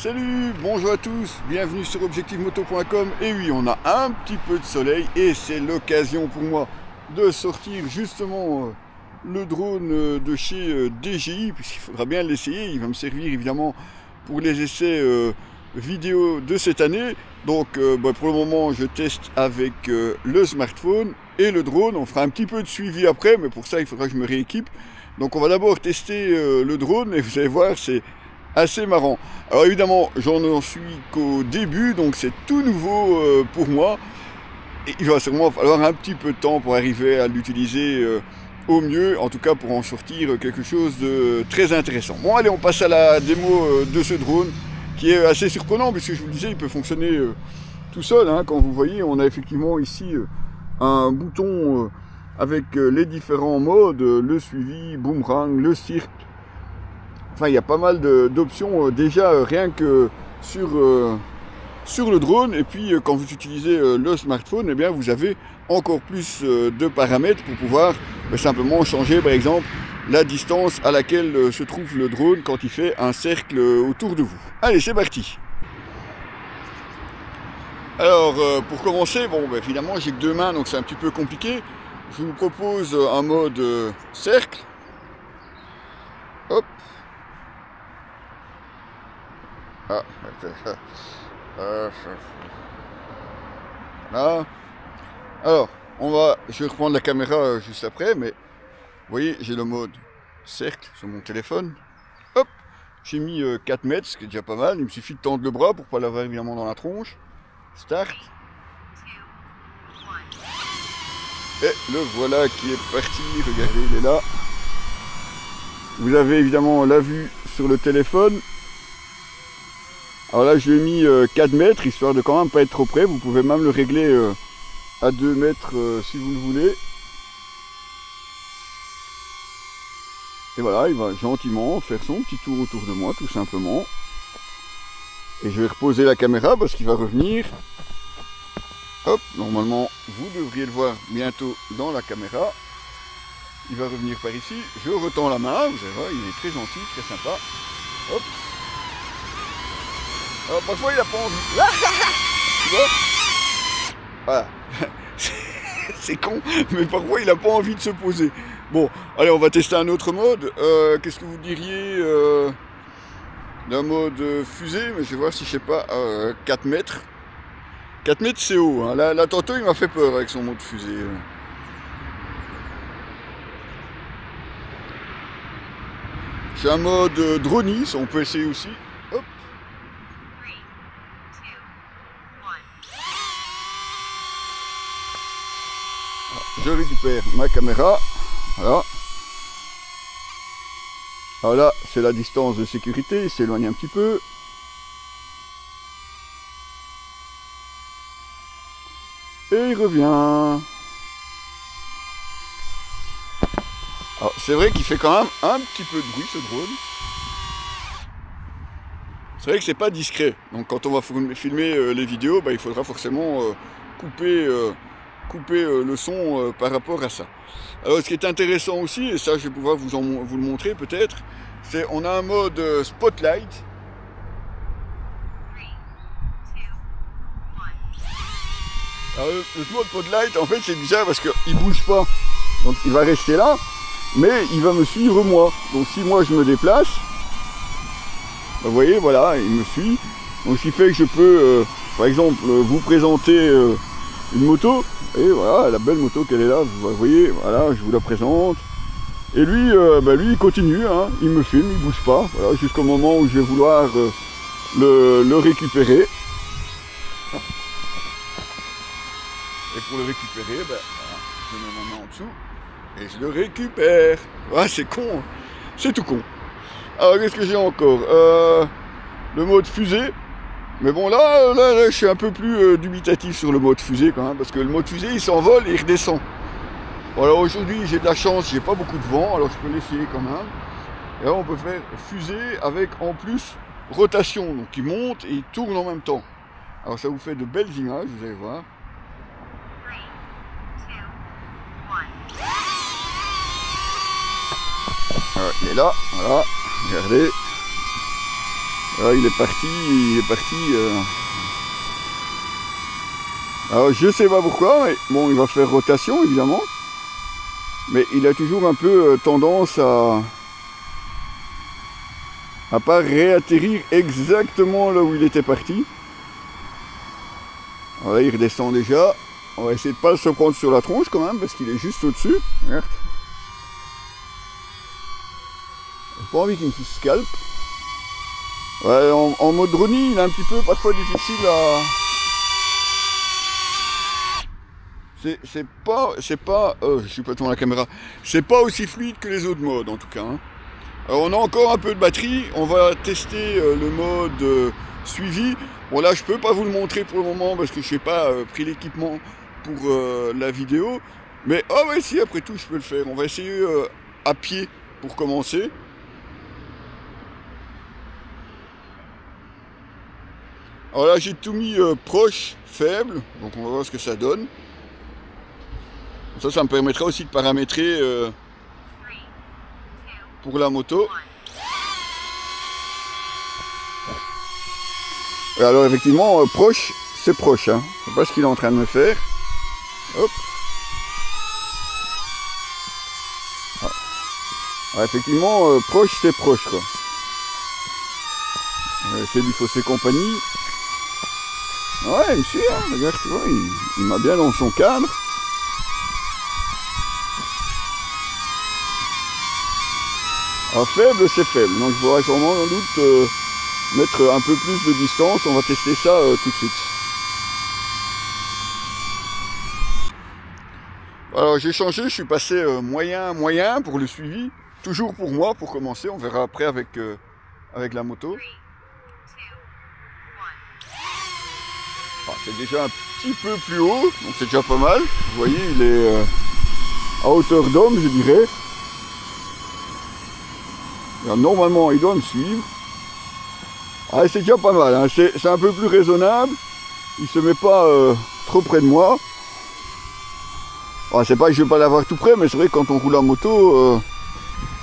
Salut, bonjour à tous, bienvenue sur objectivemoto.com. Et oui, on a un petit peu de soleil et c'est l'occasion pour moi de sortir justement le drone de chez DJI, puisqu'il faudra bien l'essayer. Il va me servir évidemment pour les essais vidéo de cette année. Donc pour le moment je teste avec le smartphone et le drone. On fera un petit peu de suivi après, mais pour ça il faudra que je me rééquipe. Donc on va d'abord tester le drone et vous allez voir, c'est assez marrant. Alors évidemment j'en suis qu'au début, donc c'est tout nouveau pour moi. Et il va sûrement falloir un petit peu de temps pour arriver à l'utiliser au mieux, en tout cas pour en sortir quelque chose de très intéressant. Bon allez, on passe à la démo de ce drone qui est assez surprenant, puisque je vous le disais, il peut fonctionner tout seul, hein. Quand vous voyez, on a effectivement ici un bouton avec les différents modes, le suivi, boomerang, le cirque. Enfin, il y a pas mal d'options déjà rien que sur le drone. Et puis quand vous utilisez le smartphone, eh bien, vous avez encore plus de paramètres pour pouvoir simplement changer par exemple la distance à laquelle se trouve le drone quand il fait un cercle autour de vous. Allez, c'est parti. Alors pour commencer, bon évidemment j'ai que deux mains donc c'est un petit peu compliqué. Je vous propose un mode cercle. Hop. Ah. Là. Alors, je vais reprendre la caméra juste après, mais vous voyez, j'ai le mode cercle sur mon téléphone. Hop, j'ai mis 4 mètres, ce qui est déjà pas mal. Il me suffit de tendre le bras pour pas l'avoir évidemment dans la tronche. Start. Et le voilà qui est parti. Regardez, il est là. Vous avez évidemment la vue sur le téléphone. Alors là, je lui ai mis 4 mètres, histoire de quand même pas être trop près. Vous pouvez même le régler à 2 mètres si vous le voulez. Et voilà, il va gentiment faire son petit tour autour de moi, tout simplement. Et je vais reposer la caméra parce qu'il va revenir. Hop, normalement, vous devriez le voir bientôt dans la caméra. Il va revenir par ici. Je retends la main, vous allez voir, il est très gentil, très sympa. Hop. Alors parfois il a pas envie. Tu vois? Voilà. C'est con, mais parfois il a pas envie de se poser. Bon, allez, on va tester un autre mode. Qu'est-ce que vous diriez d'un mode fusée? Mais je vais voir si je sais pas, 4 mètres. 4 mètres c'est haut, hein. Là tantôt il m'a fait peur avec son mode fusée. J'ai un mode dronis, on peut essayer aussi. Hop. Je récupère ma caméra. Voilà. Alors là, c'est la distance de sécurité, il s'éloigne un petit peu. Et il revient. Alors c'est vrai qu'il fait quand même un petit peu de bruit ce drone. C'est vrai que c'est pas discret. Donc quand on va filmer les vidéos, il faudra forcément couper le son par rapport à ça. Alors ce qui est intéressant aussi, et ça je vais pouvoir vous le montrer peut-être, c'est on a un mode spotlight. Alors, le mode spotlight en fait c'est bizarre parce qu'il bouge pas, donc il va rester là, mais il va me suivre moi. Donc si moi je me déplace, vous voyez, voilà, il me suit. Donc ce qui fait que je peux par exemple vous présenter une moto. Et voilà, la belle moto qu'elle est là, vous voyez, voilà, je vous la présente. Et lui, lui il continue, hein, il me filme, il bouge pas, voilà, jusqu'au moment où je vais vouloir le récupérer. Et pour le récupérer, voilà, je mets ma main en dessous et je le récupère. Ah, c'est con, c'est tout con. Alors qu'est-ce que j'ai encore? Le mode fusée. Mais bon là, je suis un peu plus dubitatif sur le mode fusée quand même, parce que le mode fusée il s'envole et il redescend. Bon, alors aujourd'hui j'ai de la chance, j'ai pas beaucoup de vent, alors je peux l'essayer quand même. Et là on peut faire fusée avec en plus rotation, donc il monte et il tourne en même temps. Alors ça vous fait de belles images, vous allez voir. Alors, il est là, voilà, regardez. Ah, il est parti, il est parti. Alors je sais pas pourquoi, mais bon, il va faire rotation évidemment. Mais il a toujours un peu tendance à pas réatterrir exactement là où il était parti. Voilà, il redescend déjà. On va essayer de pas se prendre sur la tronche quand même, parce qu'il est juste au-dessus. Regarde. J'ai pas envie qu'il me scalpe. Ouais, en mode drone, il est un petit peu parfois difficile à... C'est pas... je suis pas devant la caméra. C'est pas aussi fluide que les autres modes en tout cas. Hein. Alors on a encore un peu de batterie. On va tester le mode suivi. Bon là je peux pas vous le montrer pour le moment parce que je n'ai pas pris l'équipement pour la vidéo. Mais oh ouais si, après tout je peux le faire. On va essayer à pied pour commencer. Alors là j'ai tout mis proche, faible. Donc on va voir ce que ça donne. Ça me permettra aussi de paramétrer pour la moto. Et alors effectivement, proche, c'est proche. Hein. Je sais pas ce qu'il est en train de me faire. Hop. Ah. Alors, effectivement, proche, c'est proche. Quoi. C'est du Fossé Compagnie. Ouais, il suit, hein, regarde, tu vois, il m'a bien dans son cadre. Alors faible, c'est faible, donc je pourrais sûrement sans doute mettre un peu plus de distance. On va tester ça tout de suite. Alors j'ai changé, je suis passé moyen pour le suivi, toujours pour moi pour commencer, on verra après avec la moto. Ah, c'est déjà un petit peu plus haut, donc c'est déjà pas mal. Vous voyez, il est à hauteur d'homme, je dirais. Alors, normalement, il doit me suivre. Ah, c'est déjà pas mal, hein. C'est un peu plus raisonnable. Il se met pas trop près de moi. Ah, c'est pas que je vais pas l'avoir tout près, mais c'est vrai que quand on roule en moto,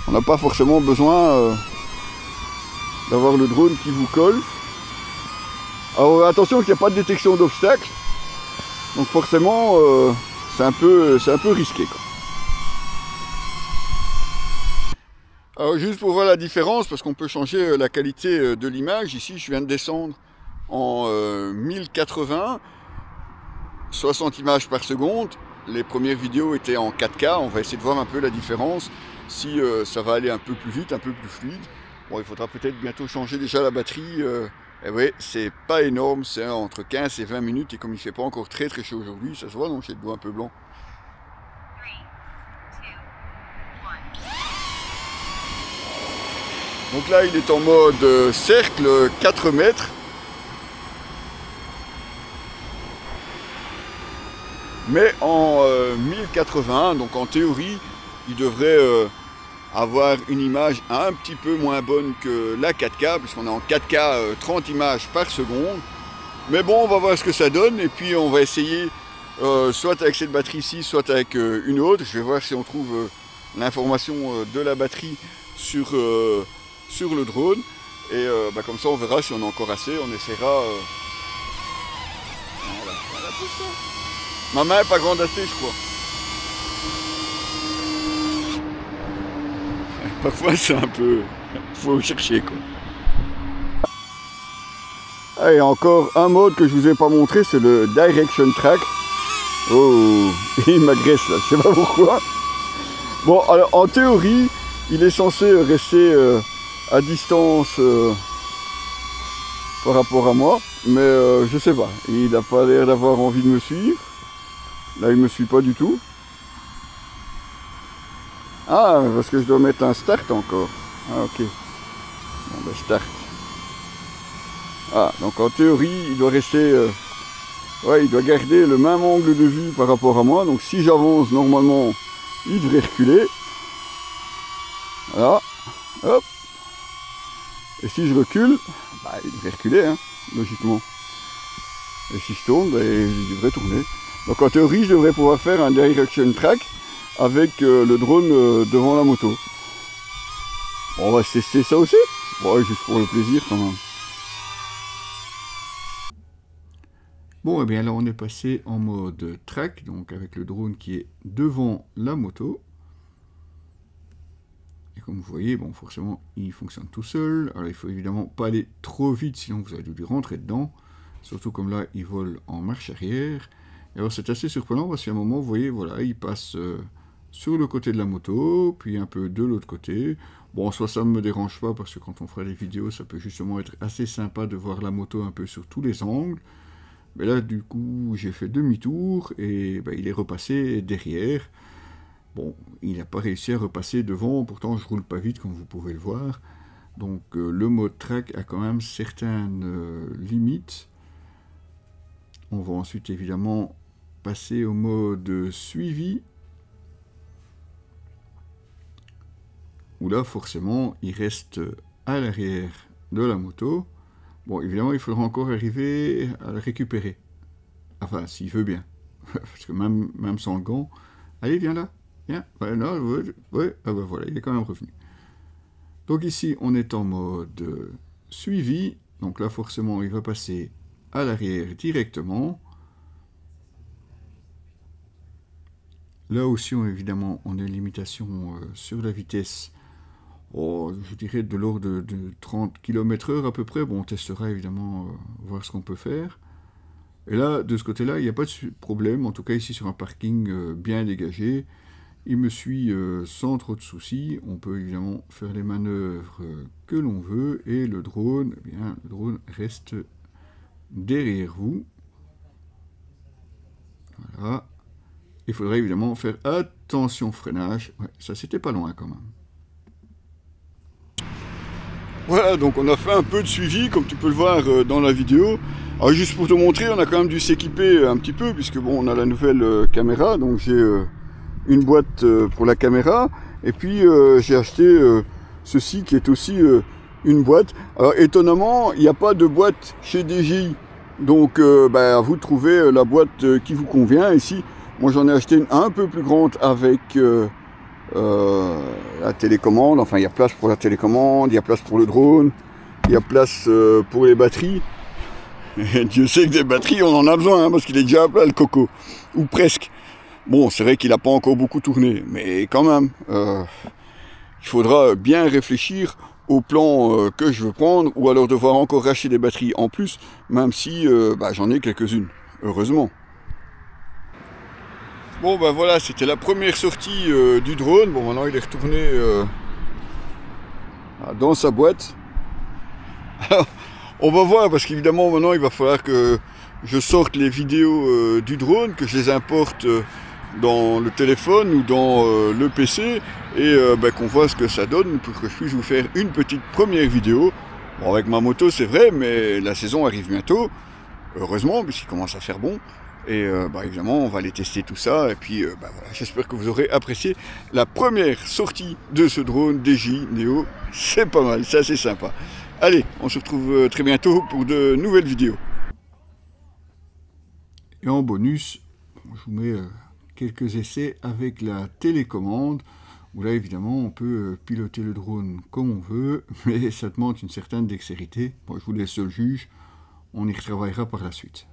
on n'a pas forcément besoin d'avoir le drone qui vous colle. Alors attention qu'il n'y a pas de détection d'obstacles. Donc forcément, c'est un peu risqué, quoi. Alors juste pour voir la différence, parce qu'on peut changer la qualité de l'image, ici je viens de descendre en 1080, 60 images par seconde. Les premières vidéos étaient en 4K, on va essayer de voir un peu la différence, si ça va aller un peu plus vite, un peu plus fluide. Bon, il faudra peut-être bientôt changer déjà la batterie, et ouais, c'est pas énorme, c'est entre 15 et 20 minutes, et comme il fait pas encore très chaud aujourd'hui, ça se voit, donc j'ai le doigt un peu blanc. Donc là, il est en mode cercle, 4 mètres. Mais en 1080, donc en théorie, il devrait avoir une image un petit peu moins bonne que la 4K, puisqu'on est en 4K 30 images par seconde. Mais bon, on va voir ce que ça donne, et puis on va essayer soit avec cette batterie-ci, soit avec une autre. Je vais voir si on trouve l'information de la batterie sur le drone, et comme ça on verra si on a encore assez, on essaiera. Voilà, tout ça. Ma main est pas grande assez, je crois. Parfois c'est un peu... faut chercher, quoi. Ah, et encore un mode que je vous ai pas montré, c'est le Direction Track. Oh, il m'agresse là, je sais pas pourquoi. Bon, alors en théorie, il est censé rester à distance par rapport à moi, mais je sais pas, il n'a pas l'air d'avoir envie de me suivre. Là il me suit pas du tout. Ah, parce que je dois mettre un start encore. Ah ok. Bon ben start. Ah, donc en théorie il doit rester... ouais, il doit garder le même angle de vue par rapport à moi, donc si j'avance normalement il devrait reculer. Voilà, hop. Et si je recule, bah, il devrait reculer, hein, logiquement. Et si je tourne, bah, il devrait tourner. Donc en théorie, je devrais pouvoir faire un Direction Track avec le drone devant la moto. Bon, on va tester ça aussi. Bon, juste pour le plaisir quand même. Bon, et bien là on est passé en mode track, donc avec le drone qui est devant la moto. Et comme vous voyez, bon, forcément, il fonctionne tout seul. Alors, il faut évidemment pas aller trop vite, sinon vous allez dû rentrer dedans. Surtout comme là, il vole en marche arrière. Et alors, c'est assez surprenant parce qu'à un moment, vous voyez, voilà, il passe sur le côté de la moto, puis un peu de l'autre côté. Bon, soit ça ne me dérange pas parce que quand on fera des vidéos, ça peut justement être assez sympa de voir la moto un peu sur tous les angles. Mais là, du coup, j'ai fait demi-tour et ben, il est repassé derrière. Bon, il n'a pas réussi à repasser devant, pourtant je roule pas vite comme vous pouvez le voir. Donc le mode track a quand même certaines limites. On va ensuite évidemment passer au mode suivi. Où là forcément il reste à l'arrière de la moto. Bon, évidemment il faudra encore arriver à le récupérer. Enfin, s'il veut bien. Parce que même sans gants... Allez, viens là. Bien, ouais, non, ouais, ah ben voilà, il est quand même revenu. Donc ici, on est en mode suivi. Donc là, forcément, il va passer à l'arrière directement. Là aussi, évidemment, on a une limitation sur la vitesse. Oh, je dirais de l'ordre de 30 km/h à peu près. Bon, on testera évidemment, voir ce qu'on peut faire. Et là, de ce côté-là, il n'y a pas de problème. En tout cas, ici, sur un parking bien dégagé. Il me suit sans trop de soucis. On peut évidemment faire les manœuvres que l'on veut. Et le drone, eh bien, le drone reste derrière vous. Voilà. Il faudrait évidemment faire attention au freinage. Ouais, ça, c'était pas loin quand même. Voilà, donc on a fait un peu de suivi, comme tu peux le voir dans la vidéo. Alors juste pour te montrer, on a quand même dû s'équiper un petit peu, puisque bon, on a la nouvelle caméra, donc j'ai... une boîte pour la caméra, et puis j'ai acheté ceci qui est aussi une boîte. Alors étonnamment, il n'y a pas de boîte chez DJI, donc à vous de trouver la boîte qui vous convient. Ici, moi j'en ai acheté une un peu plus grande avec la télécommande. Enfin, il y a place pour la télécommande, il y a place pour le drone, il y a place pour les batteries. Et Dieu sait que des batteries, on en a besoin, hein, parce qu'il est déjà à plat le coco, ou presque. Bon, c'est vrai qu'il n'a pas encore beaucoup tourné, mais quand même, il faudra bien réfléchir au plan que je veux prendre, ou alors devoir encore racheter des batteries en plus, même si j'en ai quelques-unes, heureusement. Bon, voilà, c'était la première sortie du drone. Bon, maintenant il est retourné dans sa boîte. Alors, on va voir, parce qu'évidemment, maintenant il va falloir que je sorte les vidéos du drone, que je les importe... dans le téléphone ou dans le PC et qu'on voit ce que ça donne pour que je puisse vous faire une petite première vidéo. Bon, avec ma moto c'est vrai, mais la saison arrive bientôt, heureusement, puisqu'il commence à faire bon. Et évidemment on va aller tester tout ça et puis voilà, j'espère que vous aurez apprécié la première sortie de ce drone DJI Neo. C'est pas mal, c'est assez sympa. Allez, on se retrouve très bientôt pour de nouvelles vidéos. Et en bonus, je vous mets... quelques essais avec la télécommande, où là évidemment on peut piloter le drone comme on veut, mais ça demande une certaine dextérité. Bon, je vous laisse le juge, on y retravaillera par la suite.